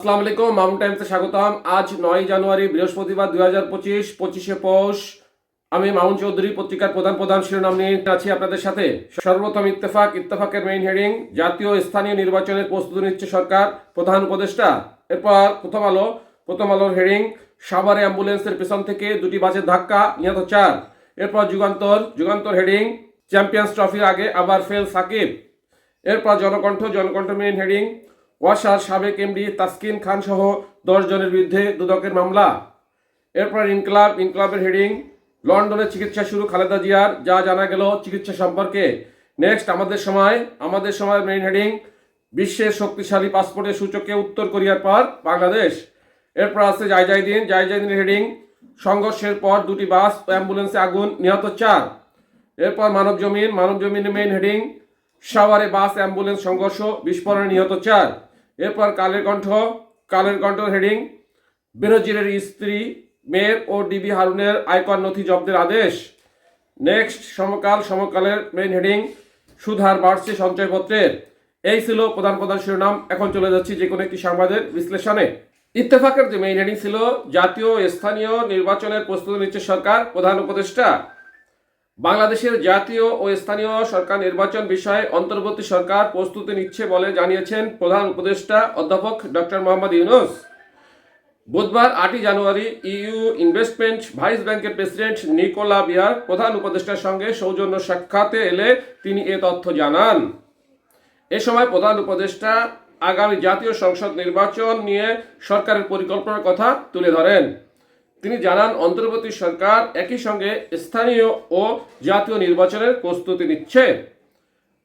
আসসালামু আলাইকুম, মাউন্ট টাইমসে স্বাগতম। আজ 9 জানুয়ারি বৃহস্পতিবার 2025, 25শে পৌষ। আমি মাউন্ট চৌধুরী পত্রিকার প্রধান শিরোনাম নিয়ে আছি আপনাদের সাথে। সর্বপ্রথম ইত্তেফাকের মেইন হেডিং, জাতীয় স্থানীয় নির্বাচনের প্রস্তুতি নিচ্ছে সরকার, প্রধান উপদেষ্টা। এরপর প্রথম আলোর হেডিং, সাভারে অ্যাম্বুলেন্সের পেছন থেকে দুটি বাসের ধাক্কা, নিহত 4। এরপর যুগান্তর হেডিং, চ্যাম্পিয়ন্স ট্রফির আগে আবার ফেল সাকিব। এরপর জনকণ্ঠ মেইন হেডিং, ওয়াসার সাবেক এমডি তাসকিন খান সহ 10 জনের বিরুদ্ধে দুদকের মামলা। এরপর ইনকলাবের হেডিং, লন্ডনে চিকিৎসা শুরু খালেদা জিয়ার, যা জানা গেল চিকিৎসা সম্পর্কে। নেক্সট আমাদের সময় মেইন হেডিং, বিশ্বের শক্তিশালী পাসপোর্টের সূচকে উত্তর কোরিয়ার পর বাংলাদেশ। এরপর আছে জায়জাইদিনের হেডিং, সংঘর্ষের পর দুটি বাস ও অ্যাম্বুলেন্সে আগুন, নিহত 4। এরপর মানবজমিনের মেইন হেডিং, সাভারে বাস অ্যাম্বুলেন্স সংঘর্ষ, বিস্ফোরণে নিহত 4। এরপর কালের কণ্ঠ হেডিং, বেনজিরের স্ত্রী মেয়র ও ডিবি হারুনের আয়কর নথি জব্দের আদেশ। নেক্সট সমকালের মেইন হেডিং, সুধার বাড়ছে সঞ্চয়পত্রের। এই ছিল প্রধান শিরোনাম। এখন চলে যাচ্ছি যে কোনো একটি সংবাদের বিশ্লেষণে। ইত্তেফাকের যে মেইন হেডিং ছিল, জাতীয় স্থানীয় নির্বাচনের প্রস্তুতি নিচ্ছে সরকার, প্রধান উপদেষ্টা। বাংলাদেশের জাতীয় ও স্থানীয় সরকার নির্বাচন বিষয়ে অন্তর্বর্তী সরকার প্রস্তুতি নিচ্ছে বলে জানিয়েছেন প্রধান উপদেষ্টা অধ্যাপক ডক্টর মোহাম্মদ ইউনূস। বুধবার 8 জানুয়ারি ইইউ ইনভেস্টমেন্ট ভাইস ব্যাংকের প্রেসিডেন্ট নিকোলা বিয়ার প্রধান উপদেষ্টার সঙ্গে সৌজন্য সাক্ষাতে এলে তিনি এ তথ্য জানান। এ সময় প্রধান উপদেষ্টা আগামী জাতীয় সংসদ নির্বাচন নিয়ে সরকারের পরিকল্পনার কথা তুলে ধরেন। তিনি জানান, অন্তর্বর্তী সরকার একই সঙ্গে স্থানীয় ও জাতীয় নির্বাচনের প্রস্তুতি নিচ্ছে।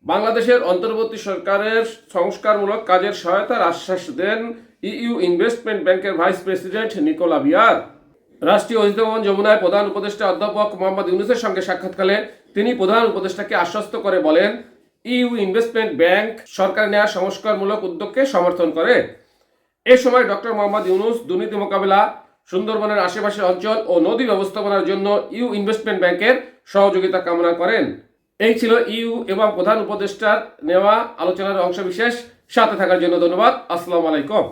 বাংলাদেশের অন্তর্বর্তী সরকারের সংস্কারমূলক কাজের সহায়তার আশ্বাস দেন ইইউ ইনভেস্টমেন্ট ব্যাংকের ভাইস প্রেসিডেন্ট নিকোলা বিয়ার। রাষ্ট্রীয় অতিথি ভবন যমুনায় প্রধান উপদেষ্টা অধ্যাপক মোহাম্মদ ইউনূসের সঙ্গে সাক্ষাৎকালে তিনি প্রধান উপদেষ্টাকে আশ্বস্ত করে বলেন, ইইউ ইনভেস্টমেন্ট ব্যাংক সরকার নেওয়া সংস্কারমূলক উদ্যোগকে সমর্থন করে। এ সময় ডক্টর মোহাম্মদ ইউনূস দুর্নীতি মোকাবিলা, সুন্দরবনের আশেপাশের অঞ্চল ও নদী ব্যবস্থাপনার জন্য ইইউ ইনভেস্টমেন্ট ব্যাংকের সহযোগিতা কামনা করেন। এই ছিল ইইউ এবং প্রধান উপদেষ্টার নেওয়া আলোচনার অংশবিশেষ। সাথে থাকার জন্য ধন্যবাদ। আসসালামু আলাইকুম।